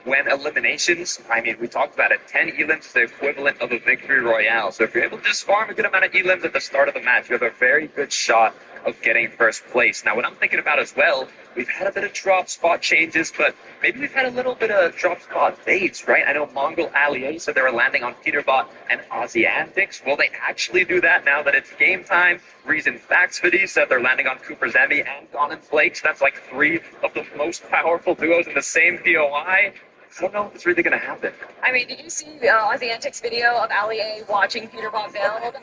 when eliminations, I mean, we talked about it, 10 elims is the equivalent of a victory royale. So if you're able to just farm a good amount of elims at the start of the match, you have a very good shot of getting first place. Now, what I'm thinking about as well, we've had a bit of drop spot changes, but maybe we've had a little bit of drop spot fades, right? I know Mongol Allier said they were landing on Peterbot and Aussie Antics. Will they actually do that now that it's game time? Reason Facts Video said they're landing on Cooper's Emmy and Don and Flakes. That's like three of the most powerful duos in the same POI. I don't know if it's really going to happen. I mean, did you see Aussie Antics video of Ali watching Peterbot build? I don't know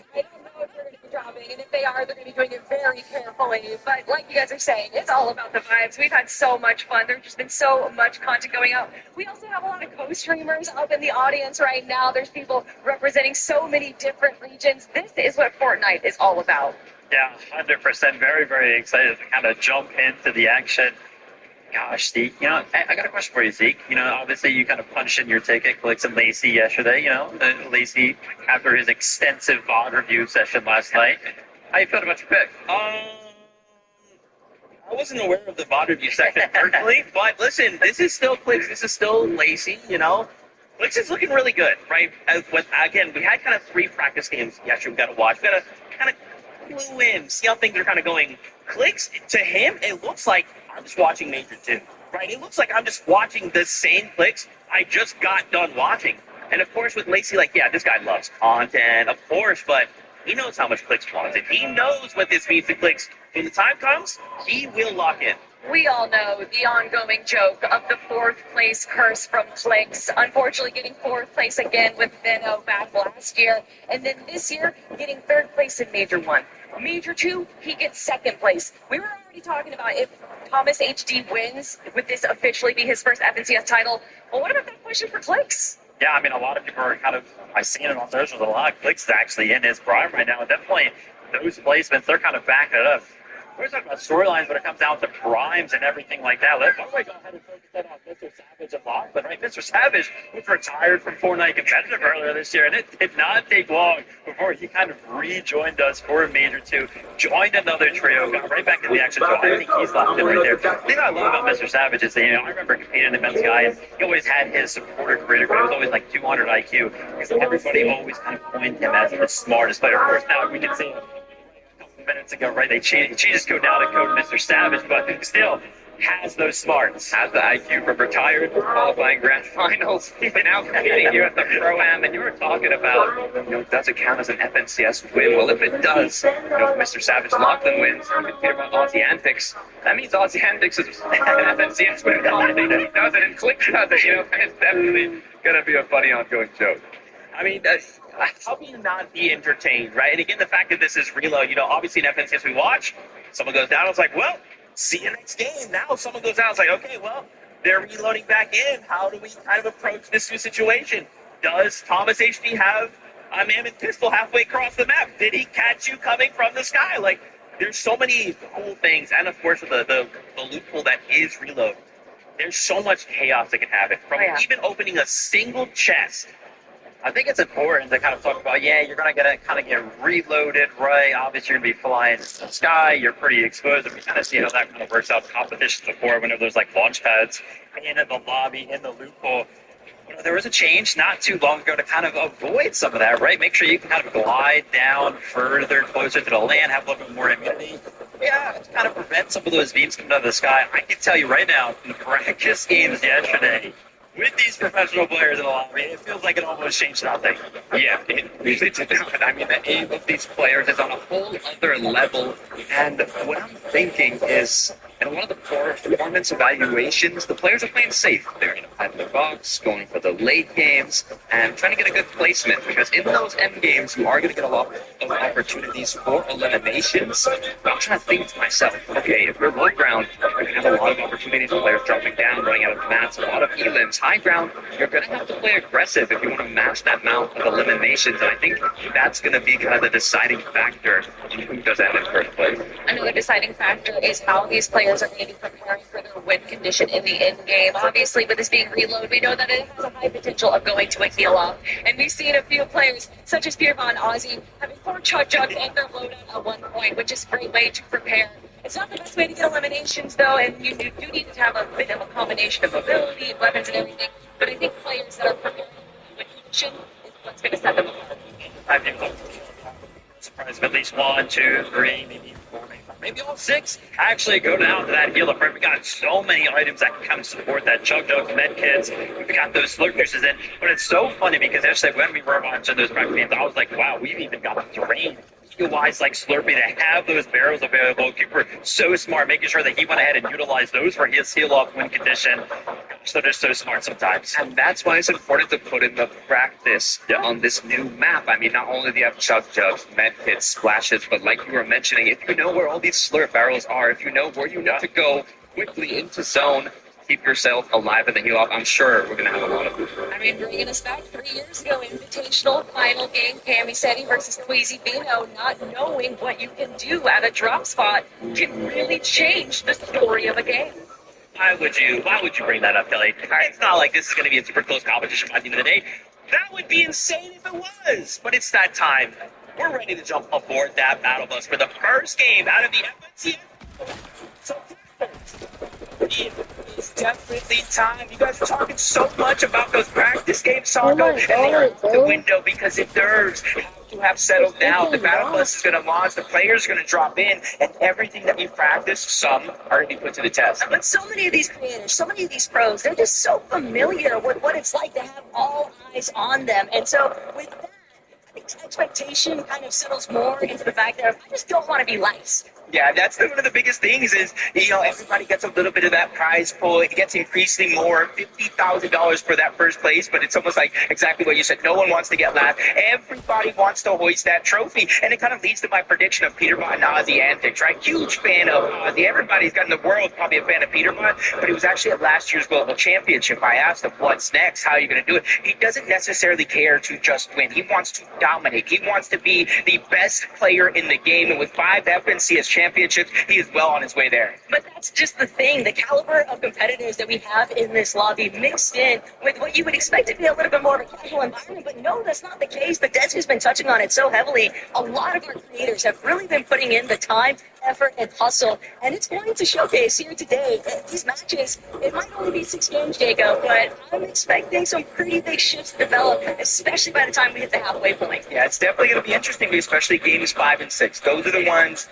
if they're going to be dropping, and if they are, they're going to be doing it very carefully. But like you guys are saying, it's all about the vibes. We've had so much fun. There's just been so much content going out. We also have a lot of co-streamers up in the audience right now. There's people representing so many different regions. This is what Fortnite is all about. Yeah, 100%. Very, very excited to kind of jump into the action. Gosh, Zeke, I got a question for you, Zeke. Obviously you kind of punched in your ticket, Clicks and Lacey yesterday, Lacey after his extensive VOD review session last night. How you felt about your pick? I wasn't aware of the VOD review section personally, but listen, this is still Clicks, this is still Lacey, Clicks is looking really good, right? Again, we had kind of 3 practice games yesterday we got to watch. We got to kind of clue in, see how things are kind of going. Clicks, to him, it looks like I'm just watching Major 2, right? It looks like I'm just watching the same Clicks I just got done watching. And of course with Lacey, this guy loves content, of course, but he knows how much Clicks wants it. He knows what this means to Clicks. When the time comes, he will lock in. We all know the ongoing joke of the 4th place curse from Clicks. Unfortunately, getting 4th place again with Benno back last year. And then this year, getting 3rd place in Major 1. Major 2, he gets 2nd place. We were already talking about if Thomas HD wins, would this officially be his first FNCS title? Well, what about that question for Clicks? Yeah, I mean, a lot of people are I've seen it on socials a lot. Clicks is actually in his prime right now. Definitely those placements, they're kind of backing it up. We're talking about storylines when it comes down to primes and everything like that. Let's go ahead and focus that on Mr. Savage and Lachlan, right? Mr. Savage was retired from Fortnite Competitive earlier this year, and it did not take long before he kind of rejoined us for Major 2, joined another trio, got right back in the action. So I think he's locked in right there. The thing I love about Mr. Savage is that, I remember competing in the MSI, and he always had his supporter creator, but it was always like 200 IQ, because everybody always kind of coined him as the smartest player. Of course, now we can see minutes ago, right? They just go down to code Mr. Savage, but still has those smarts. Has the IQ from retired qualifying grand finals. He's been out competing you at the Pro-Am, and you were talking about, does it count as an FNCS win? Well, if it does, if Mr. Savage Lachlan wins, and we hear about Aussie Antics, that means Aussie Antics is an FNCS win. If he does it and Clicks does it, it's definitely going to be a funny ongoing joke. I mean, how can you not be entertained, right? And again, the fact that this is reload, obviously in FNCS we watch, someone goes down, it's like, well, see you next game. Now someone goes down, it's like, okay, well, they're reloading back in. How do we kind of approach this new situation? Does Thomas HD have a Mammoth pistol halfway across the map? Did he catch you coming from the sky? Like, there's so many cool things, and of course, the loophole that is reload. There's so much chaos that can happen, from even opening a single chest. I think it's important to kind of talk about, you're going to get reloaded, right? Obviously, you're going to be flying in the sky. You're pretty exposed. And we kind of see how that kind of works out in competitions before, whenever there's like launch pads in the lobby, in the loophole. There was a change not too long ago to kind of avoid some of that, right? Make sure you can kind of glide down further, closer to the land, have a little bit more immunity. Yeah, to kind of prevent some of those beams coming out of the sky. I can tell you right now, in the practice games yesterday, with these professional players in the lobby, it feels like it almost changed nothing. Yeah, it really did not. I mean, the aim of these players is on a whole other level. And what I'm thinking is, in a lot of the performance evaluations, the players are playing safe. They're in a competitive box, going for the late games, and trying to get a good placement. Because in those end games, you are going to get a lot of opportunities for eliminations. But I'm trying to think to myself, okay, if we're low ground, we're going to have a lot of opportunities for players dropping down, running out of mats, a lot of elims. High ground, you're going to have to play aggressive if you want to match that amount of eliminations, and I think that's going to be kind of the deciding factor in who does that in first place. Another deciding factor is how these players are going to be preparing for their win condition in the end game. Obviously, with this being reload, we know that it has a high potential of going to a heal off, and we've seen a few players, such as Peterbot and Aussie, having 4 chug jugs on their loadout at one point, which is a great way to prepare It's not the best way to get eliminations, though, and you do need to have a bit of a combination of mobility, weapons, and everything. But I think players that are prepared with condition is what's going to set them apart. I think surprise of at least 1, 2, 3, maybe 4, maybe all 6 actually go down to that heal up. Right? We got so many items that can kind of support that chug jug med kits. We got those slurp juices in, but it's so funny because actually when we were watching those practice games, I was like, wow, we've even got a drain. Wise like Slurpee to have those barrels available. Cooper so smart, making sure that he went ahead and utilized those for his heal off win condition. So they're so smart sometimes. And that's why it's important to put in the practice on this new map. I mean, not only do you have chug jugs, med kits, splashes, but like you were mentioning, if you know where all these slurp barrels are, if you know where you need to go quickly into zone, keep yourself alive in the heal off, I'm sure we're going to have a lot of them. I mean, bringing us back 3 years ago, Invitational final game, Camiseti versus Queasy Bino, not knowing what you can do at a drop spot can really change the story of a game. Why would you bring that up, Kelly? It's not like this is going to be a super close competition by the end of the day. That would be insane if it was. But it's that time. We're ready to jump aboard that battle bus for the first game out of the FNCS. So it is definitely time. You guys are talking so much about those practice games, Sako, and they are out the window because the nerves have to have settled down. The battle bus is going to launch, the players are going to drop in, and everything that you practice, some are going to be put to the test. But so many of these creators, so many of these pros, they're just so familiar with what it's like to have all eyes on them. And so with that, I think expectation kind of settles more into the fact that I just don't want to be last. Yeah, that's one of the biggest things is, everybody gets a little bit of that prize pool. It gets increasingly more, $50,000 for that first place, but it's almost like exactly what you said. No one wants to get last. Everybody wants to hoist that trophy, and it kind of leads to my prediction of Peterbot and Ozzy Antics, right? Huge fan of Ozzy. Everybody's got in the world probably a fan of Peterbot, but he was actually at last year's Global Championship. I asked him, what's next? How are you going to do it? He doesn't necessarily care to just win. He wants to dominate. He wants to be the best player in the game, and with 5 FNCS championships, he is well on his way there. But that's just the thing. The caliber of competitors that we have in this lobby mixed in with what you would expect to be a little bit more of a casual environment. But no, that's not the case. The Desi's been touching on it so heavily. A lot of our creators have really been putting in the time, effort, and hustle. And it's going to showcase here today. These matches, it might only be 6 games, Jacob, but I'm expecting some pretty big shifts to develop, especially by the time we hit the halfway point. Yeah, it's definitely going to be interesting, especially games 5 and 6. Those are the ones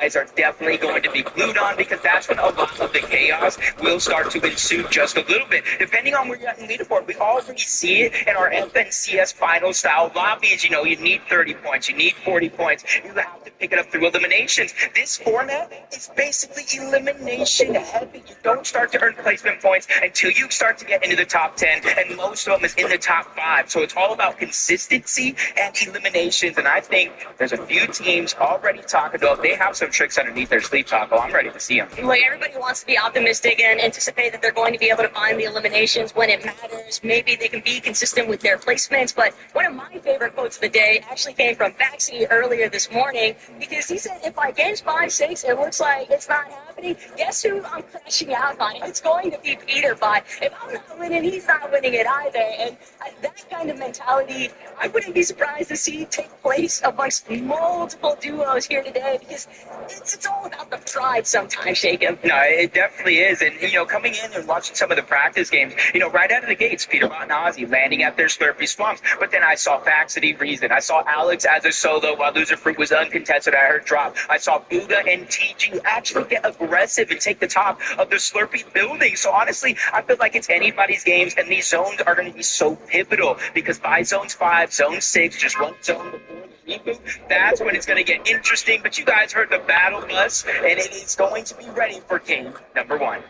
eyes are definitely going to be glued on because that's when a lot of the chaos will start to ensue just a little bit. Depending on where you're at in leaderboard, we already see it in our FNCS final style lobbies. You need 30 points, you need 40 points. You have to pick it up through eliminations. This format is basically elimination heavy. You don't start to earn placement points until you start to get into the top 10, and most of them is in the top 5. So it's all about consistency and eliminations, and I think there's a few teams already talking about they have some tricks underneath their sleeve, Taco. I'm ready to see them. Like, everybody wants to be optimistic and anticipate that they're going to be able to find the eliminations when it matters. Maybe they can be consistent with their placements, but one of my favorite quotes of the day actually came from Baxi earlier this morning, because he said, if by games 5, 6, it looks like it's not happening, guess who I'm crashing out on? It's going to be Peterbot. If I'm not winning, he's not winning it either. And that kind of mentality, I wouldn't be surprised to see take place amongst multiple duos here today, because it's all about the pride sometimes, Jacob. No, it definitely is. And, coming in and watching some of the practice games, right out of the gates, Peterbot and Ozzy landing at their Slurpee Swamps. But then I saw Faxity Reason. I saw Alex as a solo while Loser Fruit was uncontested. I heard drop. I saw Buga and TG actually get aggressive and take the top of the Slurpee building. So honestly, I feel like it's anybody's games, and these zones are going to be so pivotal because by zones 5, zone 6, just one zone before the reboot, that's when it's going to get interesting. But you guys heard the battle bus, and it is going to be ready for game number 1.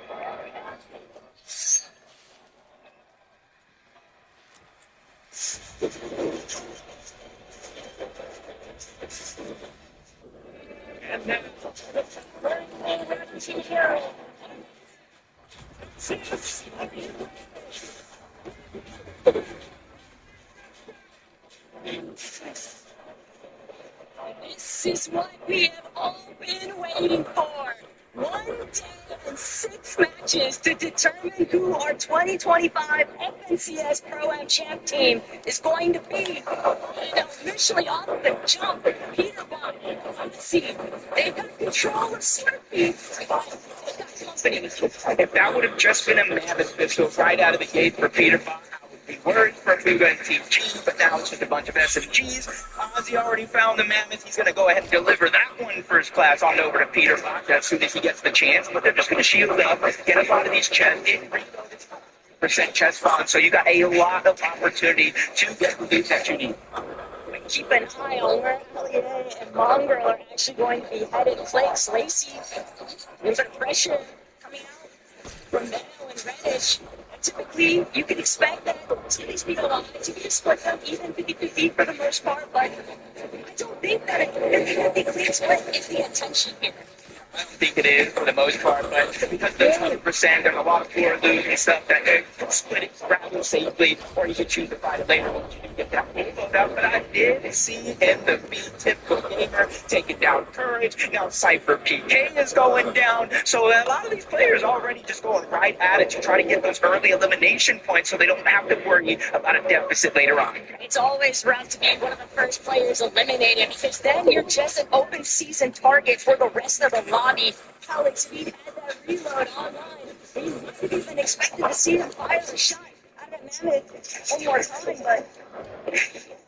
And now, the This is what we have all been waiting for. 1 day and 6 matches matches to determine who our 2025 FNCS Pro-Am Champ team is going to be. And initially off the jump, Peterbot, Odyssey, they've got control of Slurpee, but they've got company. If that would have just been a Mammoth pistol right out of the gate for Peterbot, I would be worried for Fuga and Team G, but now it's just a bunch of SMGs. Ozzy already found the Mammoth. He's going to go ahead and deliver that one first class on over to Peterbot as soon as he gets the chance, but they're just going to shield up, get a lot of these chests, get reloaded. Percent chest spawn, so you got a lot of opportunity to get the loot that you need. Keep an eye on where Allier and Mongrel are actually going to be headed. Flakes, Lacey, there's a pressure coming out from Bell and Reddish. And typically, you can expect that some of these people are to be split up even 50-50 for the most part, but I don't think that it be clean split is the intention here. I don't think it is for the most part, but because there's 100%, there's a lot of floor loot and stuff that they're splitting rather safely, or you can choose to fight it later once you do get that payload out. But I did see in the typical gamer taking down Courage. Now Cypher PK is going down. So a lot of these players already just going right at it to try to get those early elimination points so they don't have to worry about a deficit later on. It's always rough to be one of the first players eliminated because then you're just an open season target for the rest of the lobby. Alex, we had that reload online. We might have even expected to see him fire a shot out of Mammoth one more time, but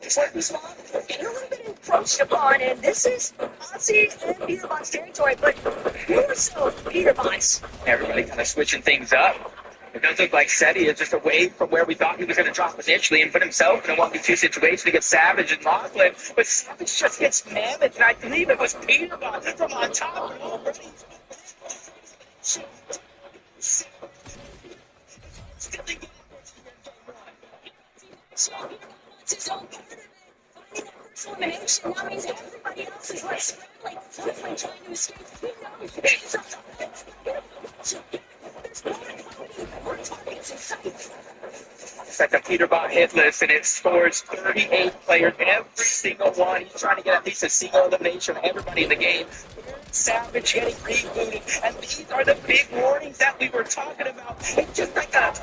Slurpee Swamp getting a little bit encroached upon, and this is Ozzy and Peterbot's territory, but more so Peterbot's. Everybody kind of switching things up. It does look like Seti is just away from where we thought he was going to drop initially and put himself in a 1v2 situation to get Savage and Laughlin. But Savage just hits Mammoth, and I believe it was Peterbot from on top. And already elimination. That means everybody else is like scrambling, flipping, trying to escape. He knows he's on the It's like a Peterbot hit list, and it scores 38 players, every single one. He's trying to get at least a single elimination of everybody in the game. Savage getting rebooted, and these are the big warnings that we were talking about. It's just like a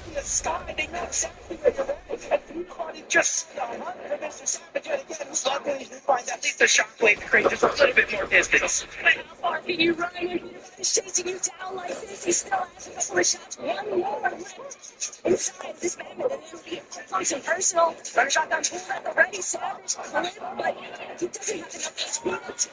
in the sky. They know exactly where you're at, and Peterbot just hunt for Mr. Savage yet again. Luckily, finds at least a shockwave to create just a little bit more distance. But how far can you run when Peterbot is chasing you down like this? He still has a couple of shots. One more left inside this Mammoth, and it'll be function personal. Run a shotgun tool at the ready. Savage clip, but he doesn't have enough speed.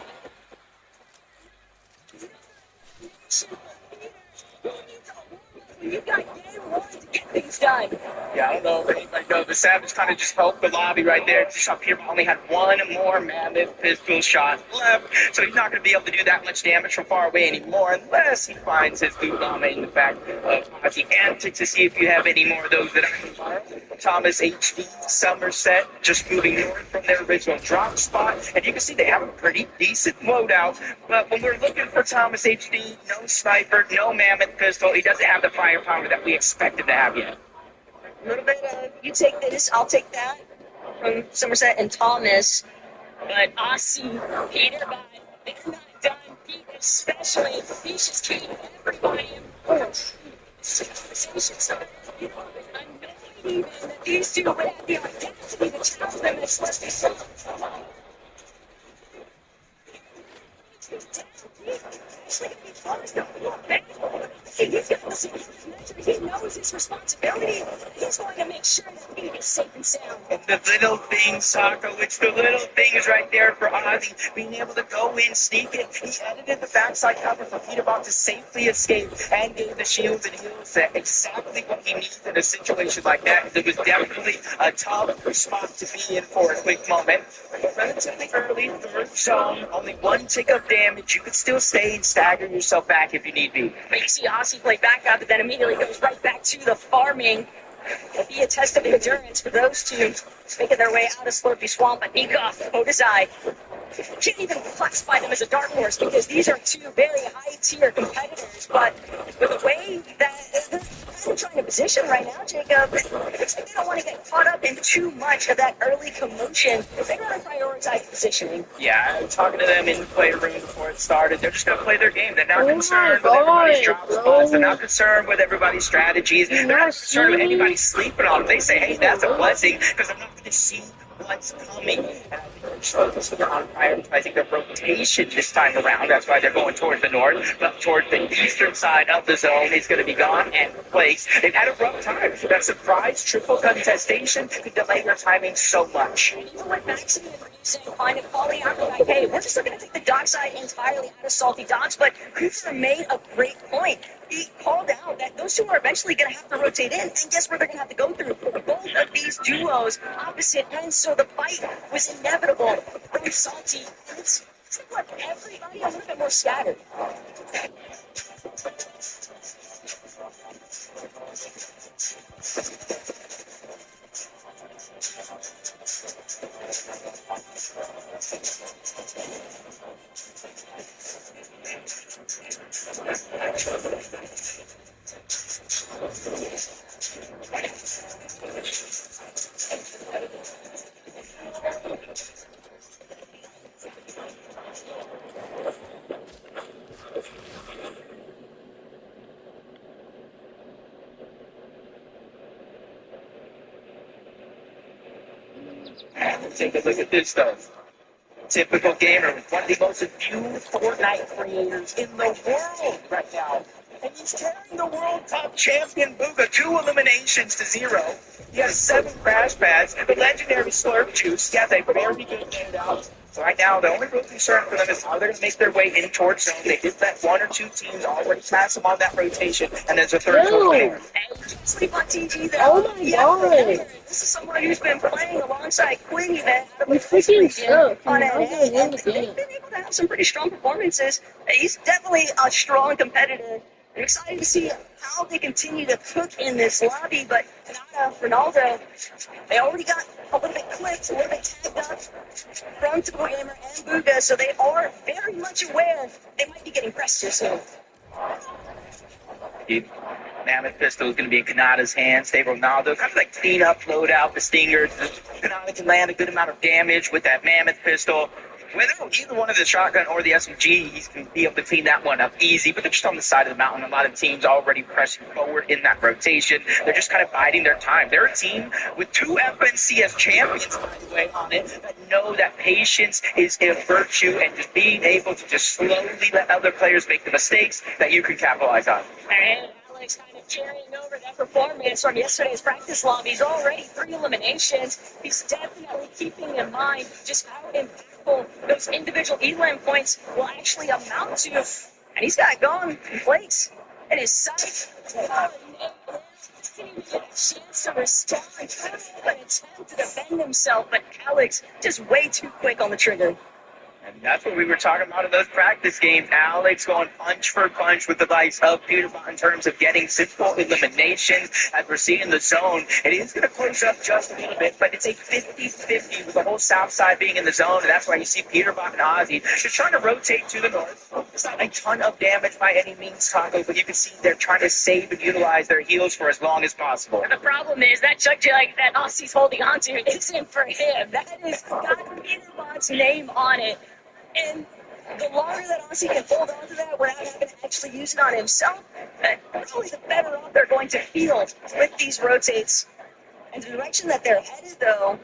You got game one to get things done. Yeah, I don't know if anybody knows, but Savage kind of just helped the lobby right there. Just here, only had one more Mammoth pistol shot left, so he's not going to be able to do that much damage from far away anymore unless he finds his loot llama in the fact of Ozzy Antics to see if you have any more of those that I can fire. Thomas HD, Somerset, just moving north from their original drop spot, and you can see they have a pretty decent loadout, but when we're looking for Thomas HD, no sniper, no Mammoth pistol, he doesn't have the firepower that we expected to have yet. A little bit of, you take this, I'll take that, from Somerset and Thomas, but Aussie, Peterbot, they're not done beat, especially he's just keeping everybody important. So, you know, I'm not even that these two would have the audacity to challenge them as Slurpee Swamp. He knows his responsibility. He's going to make sure that he is safe and sound. And the little things, Sako, it's the little things right there for Ozzy, being able to go in, sneak it. He edited the backside cover for Peterbot to safely escape and gave the shields and heals set exactly what he needs in a situation like that. It was definitely a tough spot to be in for a quick moment. But relatively early, third zone, only one tick of damage. You could still stay and stagger yourself back if you need be. But you see Aussie play back out, but then immediately goes right back to the farming. It'll be a test of endurance for those two making their way out of Slurpee Swamp. But Nika, Odazai, can't even classify them as a dark horse because these are two very high-tier competitors. But with the way that they're kind of trying to position right now, Jacob, it looks like they don't want to get caught up in too much of that early commotion. They want to prioritize positioning. Yeah, talking to them in the player room before it started, they're just going to play their game. They're not concerned with everybody's drop spots. They're not concerned with everybody's strategies. They're not concerned with anybody sleeping on them. They say, hey, that's a blessing because I'm not going to see what's coming. And I think they're focusing on prioritizing their rotation this time around. That's why they're going towards the north. But towards the eastern side of the zone is going to be gone and replaced. They've had a rough time. That surprise triple contestation could delay their timing so much. Even with Maxime and Ryusen kind of calling out like, hey, we're just going to take the dock side entirely out of Salty Docks, but Cooper made a great point. He called out that those two are eventually going to have to rotate in, and guess where they're going to have to go through? Both of these duos, opposite ends, so the fight was inevitable from Salty. And it's like everybody a little bit more scattered. Take a look at this stuff. Typical gamer, one of the most viewed Fortnite creators in the world right now. And he's carrying the World Cup champion Booga 2 eliminations to 0. He has 7 crash pads, the legendary Slurp Juice. He has a very good handout. So right now, the only real concern for them is how they're going to make their way in towards zone. They did let 1 or 2 teams already pass them on that rotation, and there's a third player. Sleep on TG though. Oh my god. This is someone who's been playing alongside Quinn even We freaking suck. on How NA, do I win and the they've game? been able to have some pretty strong performances. He's definitely a strong competitor. I'm excited to see how they continue to cook in this lobby, but Kanata, Ronaldo, they already got a little bit clipped, a little bit tagged up from Typical Gamer and Booga, so they are very much aware they might be getting pressed here soon. Mammoth Pistol is going to be in Kanata's hands. Stay Ronaldo, kind of like clean up, load out the Stinger. Kanata can land a good amount of damage with that Mammoth Pistol. Whether either one of the shotgun or the SMG, he's going to be able to clean that one up easy, but they're just on the side of the mountain. A lot of teams already pressing forward in that rotation. They're just kind of biding their time. They're a team with 2 FNCS champions, by the way, on it, that know that patience is a virtue and just being able to just slowly let other players make the mistakes that you can capitalize on. And Alex kind of carrying over that performance from yesterday's practice lobbies. Already 3 eliminations. He's definitely keeping in mind just how impactful those individual elim points will actually amount to. And he's got gone in place in his sight. Didn't even get a chance to respond. Trying to an attempt to defend himself, but Alex just way too quick on the trigger. And that's what we were talking about in those practice games. Alex going punch for punch with the likes of Peterbot in terms of getting simple eliminations. As we're seeing the zone, it is going to close up just a little bit, but it's a 50-50 with the whole south side being in the zone, and that's why you see Peterbot and Ozzy just trying to rotate to the north. It's not a ton of damage by any means, Taco, but you can see they're trying to save and utilize their heals for as long as possible. And the problem is that Chuck Jug that Aussie's holding onto isn't for him. That is got Peterbot's name on it. And the longer that Aussie can hold on to that without having to actually use it on himself, probably the better off they're going to feel with these rotates. And the direction that they're headed, though,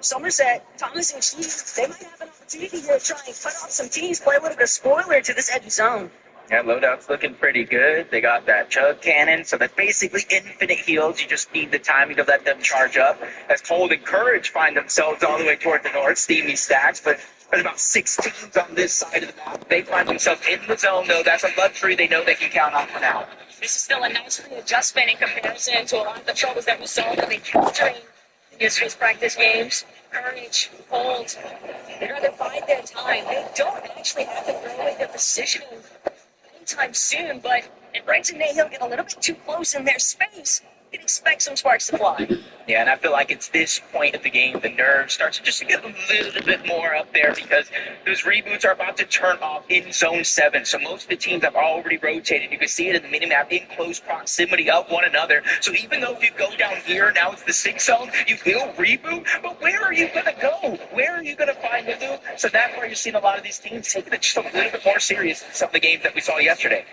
Somerset, Thomas, and Chiefs, they might have an opportunity here to try and cut off some teams, play a little bit of spoiler to this edge zone. Yeah, loadout's looking pretty good. They got that chug cannon, so that's basically infinite heals. You just need the timing to let them charge up. As Cold and Courage find themselves all the way toward the north, Steamy stacks, but there's about 6 teams on this side of the map. They find themselves in the zone, though. That's a luxury they know they can count on for now. This is still a nice readjustment in comparison to a lot of the troubles that we saw them encountering in yesterday's practice games. Courage, Cold, they'd rather bide their time. They don't actually have to throw away their positioning anytime soon, but it brings in Nahil get a little bit too close in their space. can expect some sparks to fly. Yeah, and I feel like it's this point of the game the nerves start to just get a little bit more up there because those reboots are about to turn off in Zone 7. So most of the teams have already rotated. You can see it in the minimap in close proximity of one another. So even though if you go down here, now it's the 6 zone, you will reboot, but where are you going to go? Where are you going to find the loot? So that's where you're seeing a lot of these teams taking it just a little bit more serious than some of the games that we saw yesterday.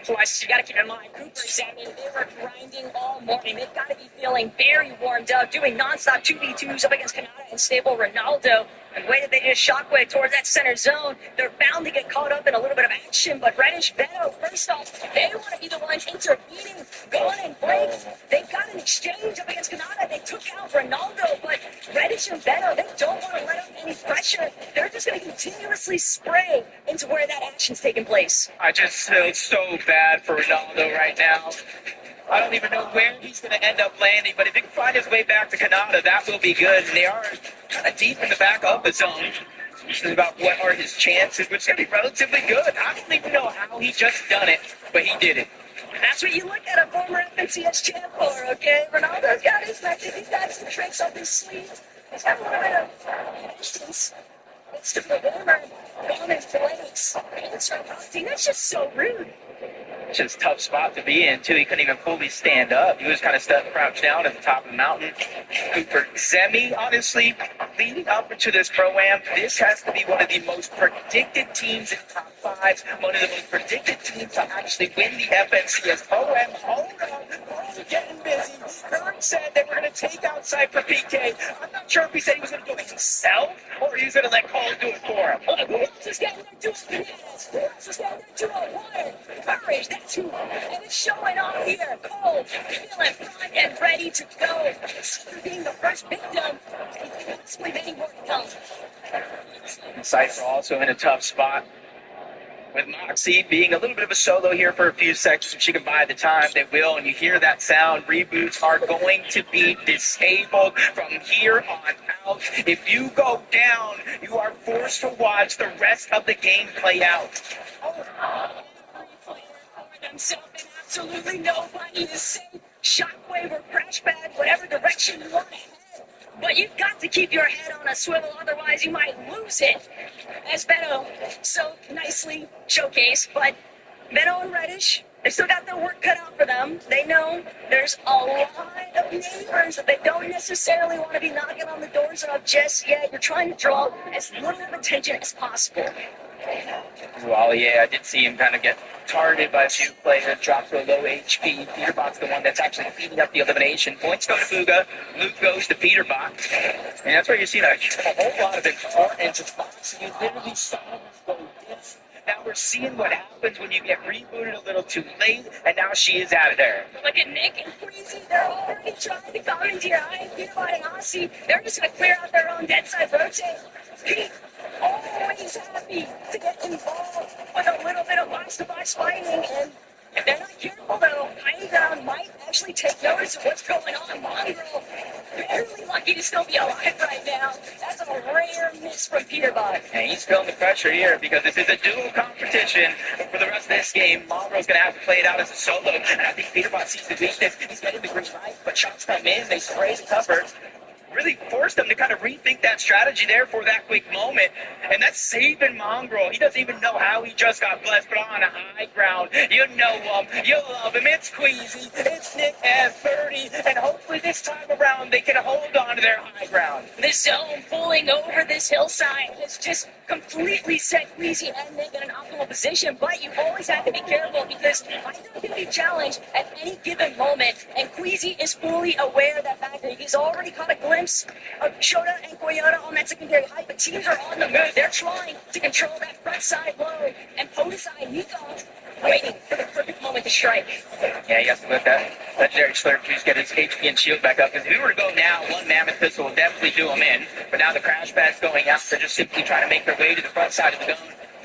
Plus, you got to keep in mind, Cooper Sammy, they were grinding all morning. They've got to be feeling very warmed up, doing nonstop 2v2s up against Kanata and Stable Ronaldo. And the way that they just shockwave towards that center zone, they're bound to get caught up in a little bit of action. But Reddish, Beto, first off, they want to be the ones intervening, going and break. They've got an exchange up against Kanata. They took out Ronaldo, but Reddish and Beto, they don't want to let up any pressure. They're just going to continuously spray into where that action's taking place. I just feel so bad for Ronaldo right now. I don't even know where he's going to end up landing, but if he can find his way back to Kanata, that will be good. And they are kind of deep in the back of the zone. This is about what are his chances, which is going to be relatively good. I don't even know how he just done it, but he did it. And that's what you look at a former FNCS champ for, okay? Ronaldo's got his method. He's got some tricks up his sleeve. He's got a little bit of distance. It's to the gamer, going in flanks. That's just so rude. Just a tough spot to be in, too. He couldn't even fully stand up. He was kind of stuck crouched down at the top of the mountain. Cooper Zemi, honestly, leading up into this Pro-Am, this has to be one of the most predicted teams in top 5, one of the most predicted teams to actually win the FNCS Pro-Am. Hold on, we're getting busy. Kern said they were going to take out Cypher PK. I'm not sure if he said he was going to do it himself or he was going to let Cole do it for him. Who else is getting there doing bananas? Who else is getting there doing water? Courage, that's who. And it's showing off here. Cole feeling primed and ready to go. Cypher being the first victim. And possibly many more to come. Cypher also in a tough spot. With Moxie being a little bit of a solo here for a few seconds, if she can buy the time, they will. And you hear that sound. Reboots are going to be disabled from here on out. If you go down, you are forced to watch the rest of the game play out. Themselves and absolutely nobody is safe. Shockwave or crash pad, whatever direction you want to head. But you've got to keep your head on a swivel, otherwise you might lose it. As Beto so nicely showcased, but Beto and Reddish, they still got their work cut out for them. They know there's a lot of neighbors that they don't necessarily want to be knocking on the doors of just yet. You're trying to draw as little of attention as possible. Well, yeah, I did see him kind of get targeted by a few players, drop to a low HP. Peterbot's the one that's actually feeding up the elimination. Points go to Fuga, Luke goes to Peterbot. And that's where you see a whole lot of importance of boxing. You literally saw him go this. Now we're seeing what happens when you get rebooted a little too late, and now she is out of there. Look at Nick and Queasy. They're already trying to come into your eye. Peterbot and Aussie, they're just going to clear out their own dead side rotate. Pete, always happy to get involved with a little bit of box-to-box fighting, and if they're not careful, though, High Ground might actually take notice of what's going on. Mongrel, barely lucky to still be alive right now. That's a rare miss from Peterbot. And he's feeling the pressure here because this is a dual competition for the rest of this game. Mongrel's going to have to play it out as a solo, and I think Peterbot sees the weakness. He's getting the green light, but shots come in, they spray the cover. Really forced them to kind of rethink that strategy there for that quick moment. And that's saving Mongrel. He doesn't even know how he just got blessed, but on a High Ground. You know him. You love him. It's Queasy. It's Nick F30. And hopefully this time around they can hold on to their High Ground. This zone pulling over this hillside has just completely set Queasy and Nick in an optimal position, but you always have to be careful because High Ground can be challenged at any given moment, and Queasy is fully aware of that fact. He's already caught a glimpse of Shota and Koyota on that secondary height, but teams are on the move. They're trying to control that front side low, and Podesai, Nico, waiting for the perfect moment to strike. Yeah, he has to let that legendary Slurp juice get his HP and shield back up, because if he were to go now, one Mammoth Pistol will definitely do him in, but now the crash pad's going out. They're just simply trying to make their way to the front side of the gun.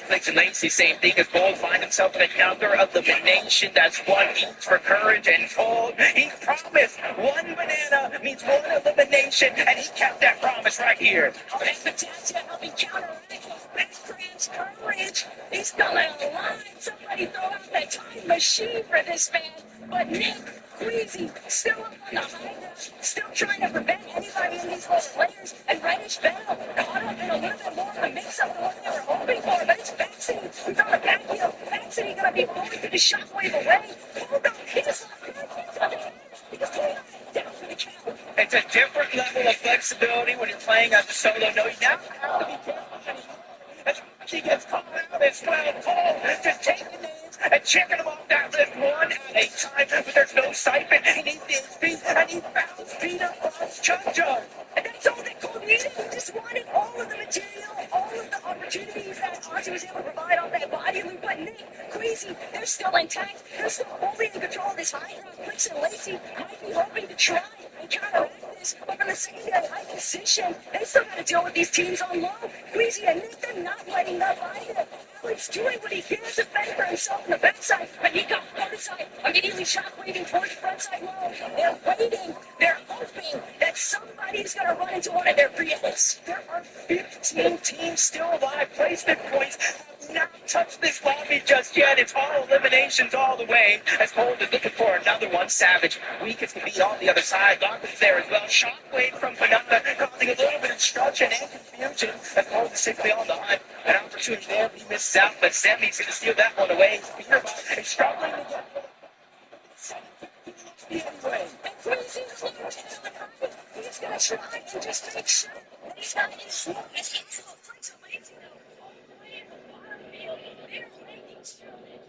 Flicks and Lacey, same thing as Bold, find himself in another elimination. That's one each for Courage and Bold. He promised one banana means one elimination, and he kept that promise right here. Oh, that's Batanza helping counteract those back cramps his courage. He's coming alive. Somebody throw out that time machine for this man. But Nick Queasy still up on the high ground, still trying to prevent anybody in these lower layers. And Reddish Battle caught up in a little bit more of a mix-up than what they were hoping for. But it's Baxity who's on the back heel. Baxity going to be going through the shockwave away. Hold on, he's on the because Cole down for the count. It's a different level of flexibility when you're playing as a solo. No, you now have to be careful. As he gets caught out as well, Cole just taking names and checking them off that list one at a time. But there's no siphon. He needs the speed, and he found speed up on Chunjo. And that's all that Cole needed. He just wanted all of the material, all of the opportunities that Ozzy was able to provide on that body loop. But Nick, Queasy, they're still intact. They're still fully in control of this high ground. Blix and Lacey might be hoping to try and counteract this. But from the secondary high position, they still got to deal with these teams on low. Queasy and Nick, they're not letting up either. Alex doing what he can to fend for himself on the backside. But he got frontside, immediately shockwaving towards frontside low. They're waiting. They're hoping that somebody's going to run into one of their free hits. There are 15 teams still alive. Placement points have not touched this lobby just yet. It's all eliminations all the way. As Cole is looking for another one. Savage, weakest to be on the other side. Lockwood's there as well. Shockwave from Panaka, causing a little bit of destruction and confusion. As Cole is simply on the hunt. An opportunity there. He misses out, but Semi's going to steal that one away. Peterbot is struggling to get anyway. And Queasy's looking to the high. He's going to try and just make sure that he's not in slow as he is. Flex and Lazy now all the way in the bottom field. They're making sure that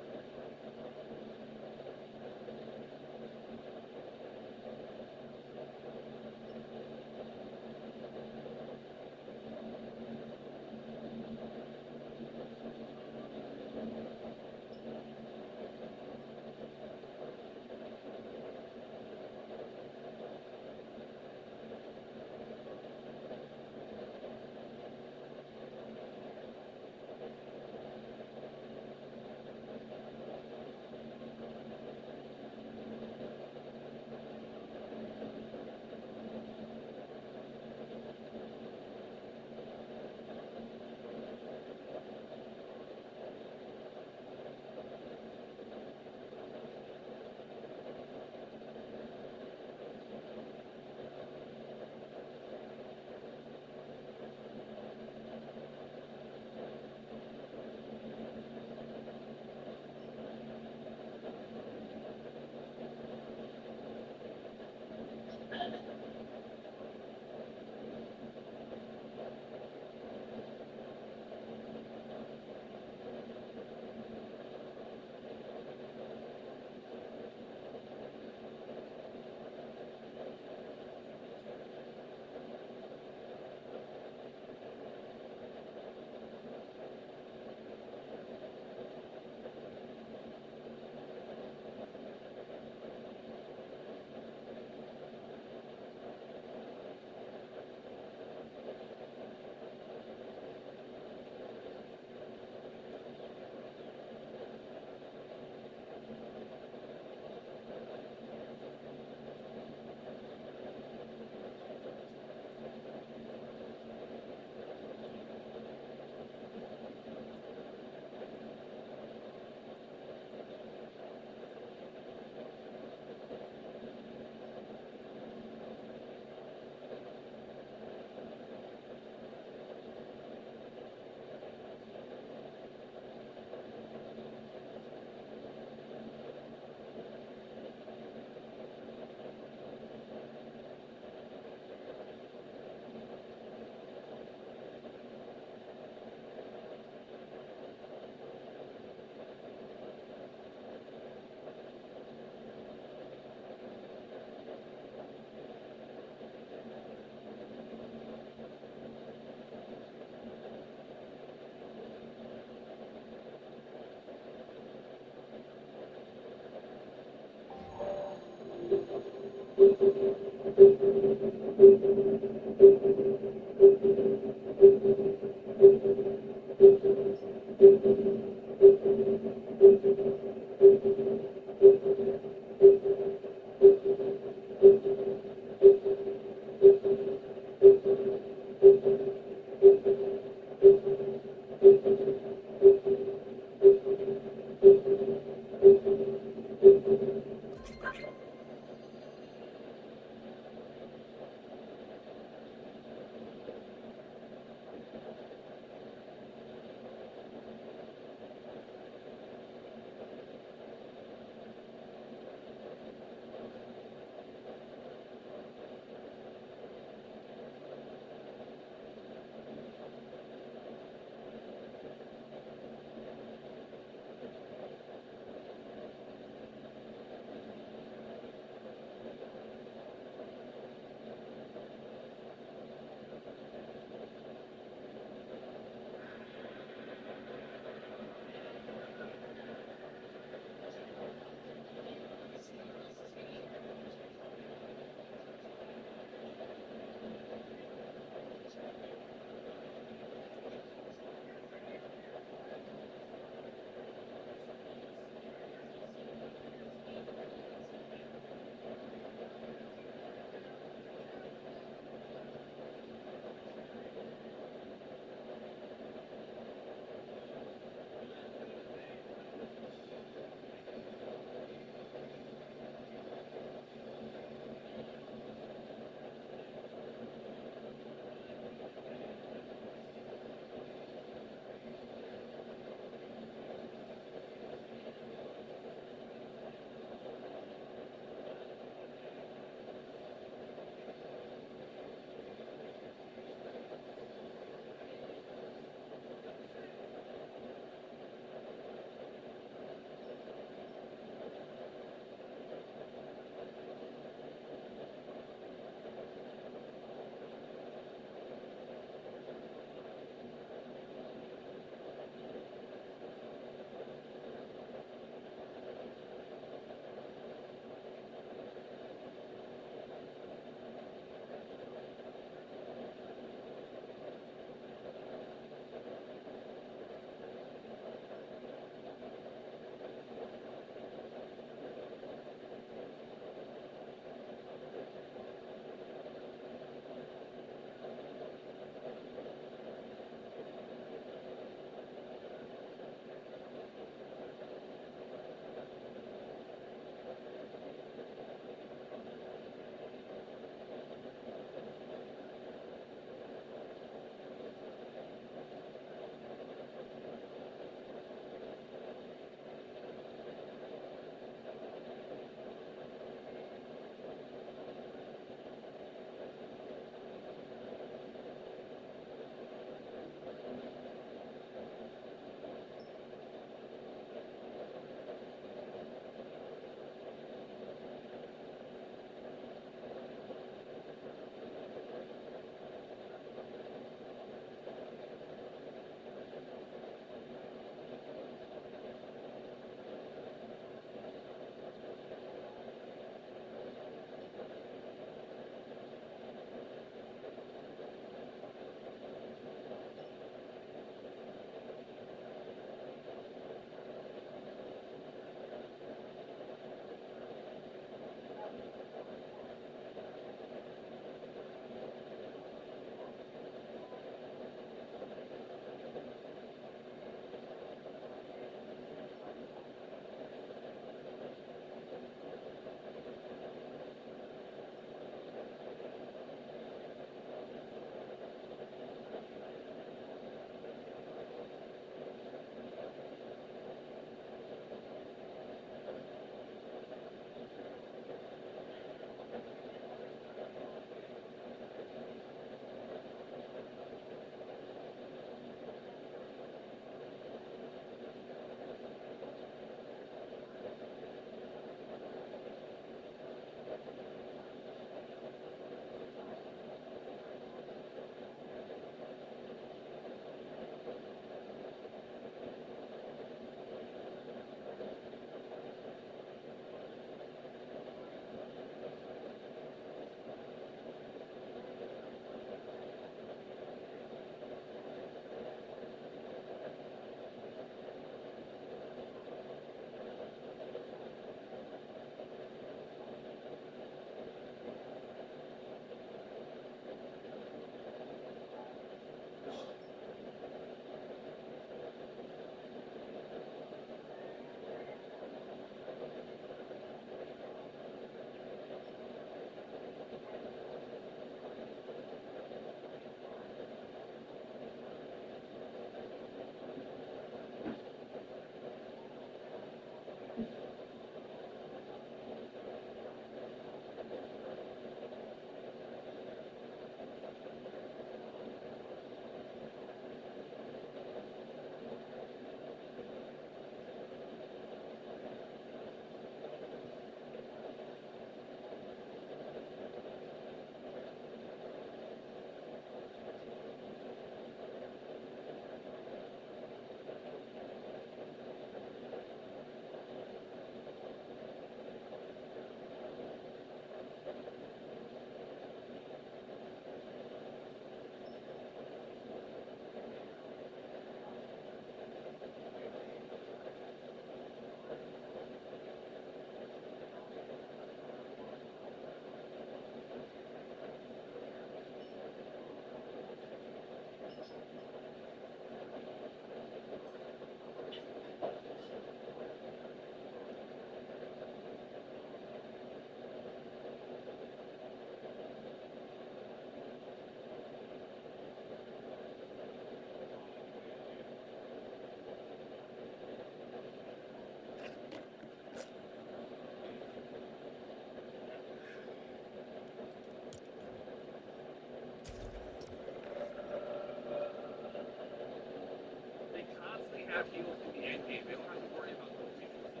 steals in the end game. They don't have to worry about those resources.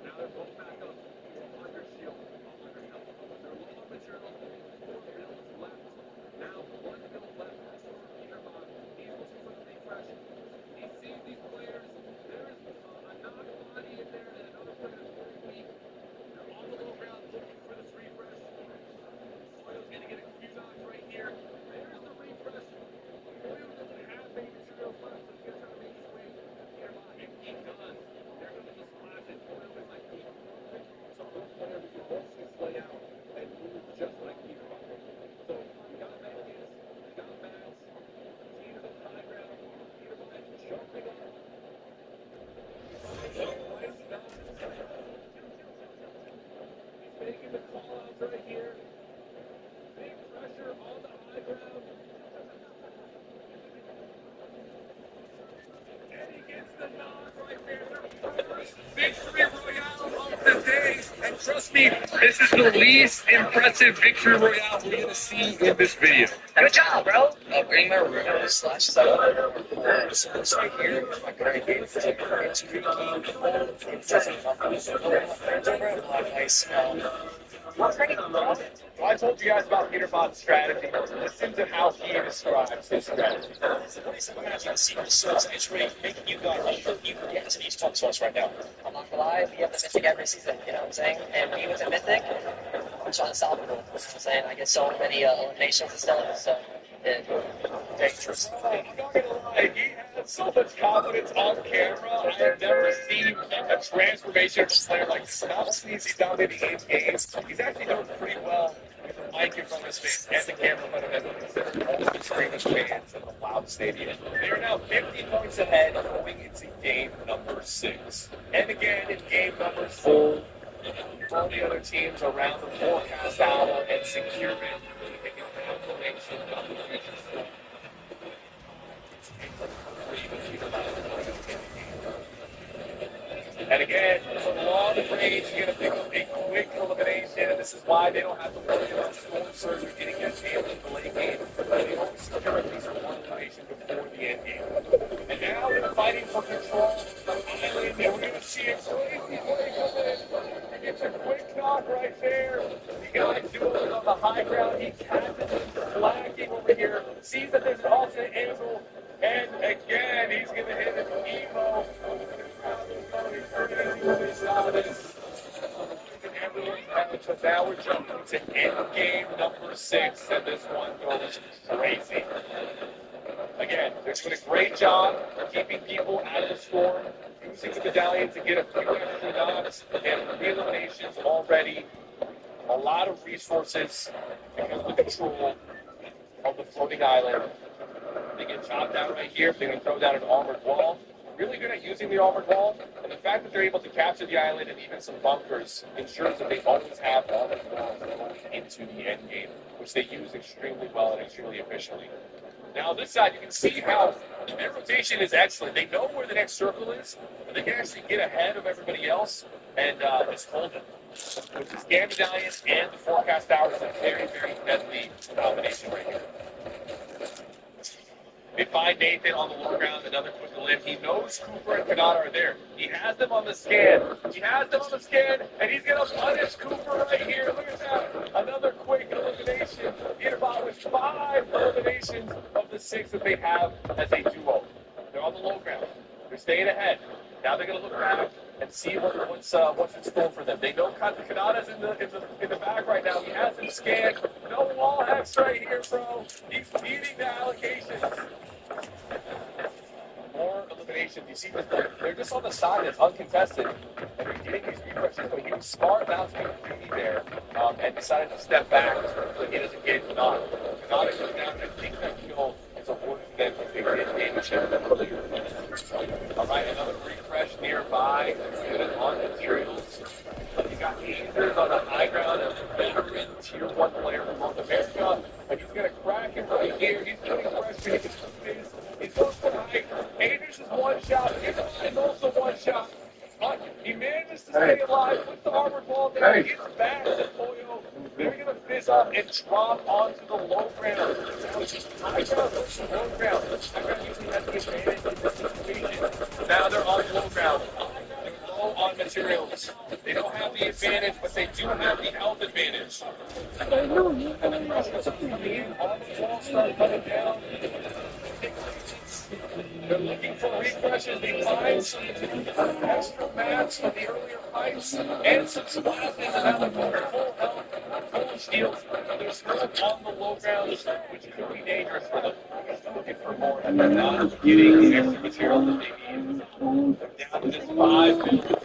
Now they're both back up under shield, under health. They're low on material. 4 builds left. Now 1 build left for Peterbot. He's looking for the refresh. He sees these players. There's a knock body in there and another player that's very weak. They're on the low ground looking for this refresh. Soil's going to get a few knocks right here. There's the refresh. Soil doesn't have any materials left, so he's going to try to make his way to Peterbot. If he does, they're going to just splash it. Soil is like so both players can mostly slay out and move just like Peterbot. So we got Memphis, we got Mats, teams on the high ground, Peterbot jumping up. Nice nods. He's making the call outs right here. Big pressure on the high ground. And he gets the nod right there. First victory royale of the day. And trust me, this is the least impressive victory royale we're going to see in this video. Good job, bro. Upgrading my room slash setup. So this right here is my current game. It's pretty key. It doesn't come from this. Friends over at Black Ice. So I told you guys about Peterbot's strategy. Listen to how he describes his strategy. Imagine secret source entry making you guys you can get to these top source right now. I'm not gonna lie, we have the Mythic every season, you know what I'm saying? And me with the Mythic, I'm so unstoppable. You know what I'm saying? I get so many eliminations and stuff, so it's dangerous. I'm not gonna lie, he has so much confidence on camera. I have never seen a transformation of a player like this. Not only is he dominating in games, he's actually doing pretty well with the mic in front of his face and the camera in front of him. All the screaming fans and the loud stadium. They are now 50 points ahead going into game number 6. And again, in game number 4, all the other teams around the forecast hour and secure it. Making an acclamation of the future. And again, long range, you're going to pick up a quick elimination, and this is why they don't have to worry about storm surge or getting that damage in the late game. They always secure at least one elimination before the end game. And now they're fighting for control of the island, and we're going to see a crazy play come in. He gets a quick knock right there. The guy doing it on the high ground. He catches it, slacking over here, sees that there's an alternate angle, and again, he's going to hit an emo. So now we're jumping to end game number 6, and this one goes crazy. Again, they're doing a great job keeping people out of the storm, using the medallion to get a few extra knocks and re-eliminations already. A lot of resources because of the control of the floating island. They get chopped out right here. They're going to throw down an armored wall. Really good at using the armored wall, and the fact that they're able to capture the island and even some bunkers ensures that they always have armored walls going into the end game, which they use extremely well and extremely efficiently. Now on this side, you can see how their rotation is excellent. They know where the next circle is, but they can actually get ahead of everybody else and just hold it. With the Scan Medallion and the Forecast Tower, it's a very, very deadly combination right here. They find Nathan on the low ground, another quick lift. He knows Cooper and Kanata are there. He has them on the scan. And he's going to punish Cooper right here. Look at that. Another quick elimination. Peterbot with 5 eliminations of the 6 that they have as a duo. They're on the low ground. They're staying ahead. Now they're going to look back and see what's in store for them. They know Kanata's in the back right now. He has him scanned. No wall hacks right here, bro. He's beating the allocations. More eliminations. You see this, they're just on the side. It's uncontested. And they're getting these refreshes, but he was smart not to be greedy there and decided to step back so he doesn't get knocked. Kanata goes down, and I think that kill is awarded to them because they did damage him earlier. All right, another refresh nearby. Good on materials. You got Hazers on the high ground, a veteran tier 1 player from North America, and he's going to crack him right here. He's putting pressure. He gets his. He's going for the height. Hazers is one shot. It's also one shot. He manages to stay alive, puts the armored wall down, gets back to Toyo. They're going to fizz up and drop onto the low ground. Now it's just high ground versus low ground. High ground usually has the advantage in this situation. Now they're on low ground. They're low on materials. They don't have the advantage, but they do have the health advantage. And the pressure's coming in. All the walls start coming down. They're looking for refreshes. They find some extra mats from the earlier fights and some splashes. And now they're going full health, full shields. They're still on the low ground, which could be dangerous for them. They're looking for more, and they're not getting the extra material that they need. They're down to just 5 minutes.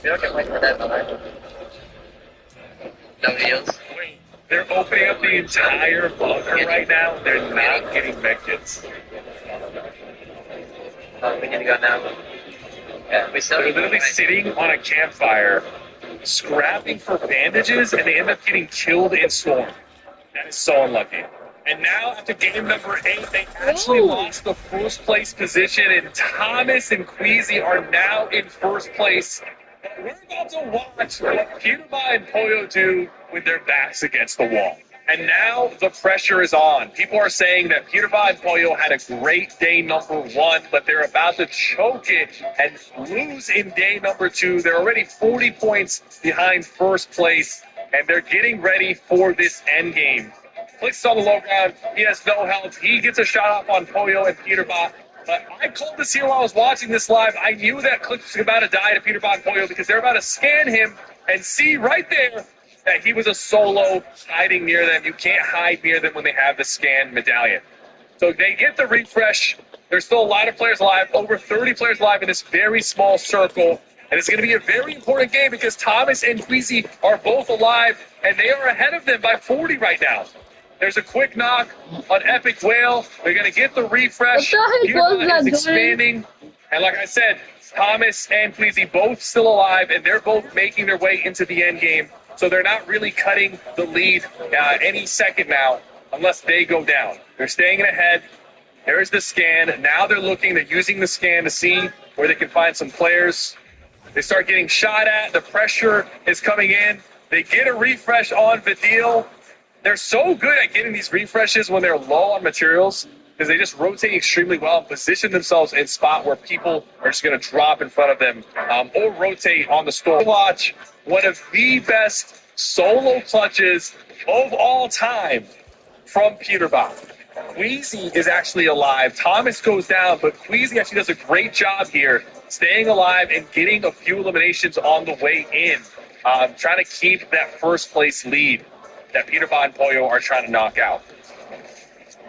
They don't wait for that behind. No heals. Wait, they're opening up the entire bunker right now. They're not getting med kits. Oh, we need to go now. Yeah, we still They're need to literally go. sitting on a campfire, scrapping for bandages, and they end up getting killed in Storm. That is so unlucky. And now, after game number 8, they actually lost the first place position, and Thomas and Queasy are now in first place. But we're about to watch what PewDiePie and Poyo do with their backs against the wall. And now the pressure is on. People are saying that PewDiePie and Poyo had a great day number 1, but they're about to choke it and lose in day number 2. They're already 40 points behind first place, and they're getting ready for this end game. Clicks on the low ground. He has no health. He gets a shot off on Poyo and PewDiePie. But I called this here while I was watching this live. I knew that Clicks was about to die to PewDiePie and Poyo because they're about to scan him and see right there that he was a solo hiding near them. You can't hide near them when they have the scan medallion. So they get the refresh. There's still a lot of players alive, over 30 players alive in this very small circle. And it's going to be a very important game because Thomas and Queasy are both alive, and they are ahead of them by 40 right now. There's a quick knock on Epic Whale. They're going to get the refresh. What the heck was PewDiePie that is doing? expanding. And like I said, Thomas and Queasy both still alive, and they're both making their way into the end game. So they're not really cutting the lead any second now unless they go down. They're staying ahead. There's the scan. Now they're using the scan to see where they can find some players. They start getting shot at. The pressure is coming in. They get a refresh on Vidil. They're so good at getting these refreshes when they're low on materials because they just rotate extremely well and position themselves in spot where people are just going to drop in front of them or rotate on the storm. Watch one of the best solo clutches of all time from PewDiePie. Queasy is actually alive. Thomas goes down, but Queasy actually does a great job here, staying alive and getting a few eliminations on the way in, trying to keep that first place lead that Peterbot and Pollo are trying to knock out.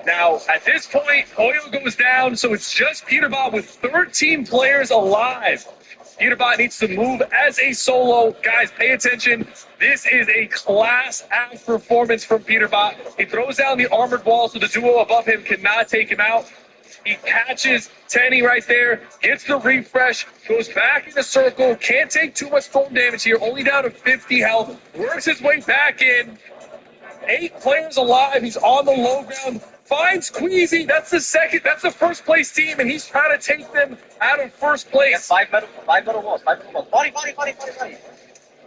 Now, at this point, Pollo goes down, so it's just Peterbot with 13 players alive. Peterbot needs to move as a solo. Guys, pay attention. This is a class act performance from Peterbot. He throws down the armored wall so the duo above him cannot take him out. He catches Tenny right there, gets the refresh, goes back in the circle, can't take too much storm damage here, only down to 50 health, works his way back in. 8 players alive. He's on the low ground. Finds Queasy. That's the first place team, and he's trying to take them out of first place. Five metal walls. Body.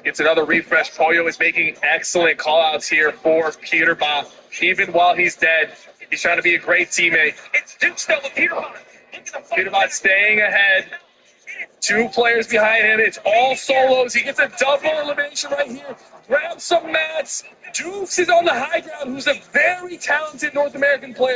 Gets another refresh. Pollo is making excellent call-outs here for Peterbot. Even while he's dead, he's trying to be a great teammate. It's Duke still with Peterbot. Peterbot staying ahead. 2 players behind him. It's all solos. He gets a double elimination right here. Grabs some mats. Dukes is on the high ground, who's a very talented North American player.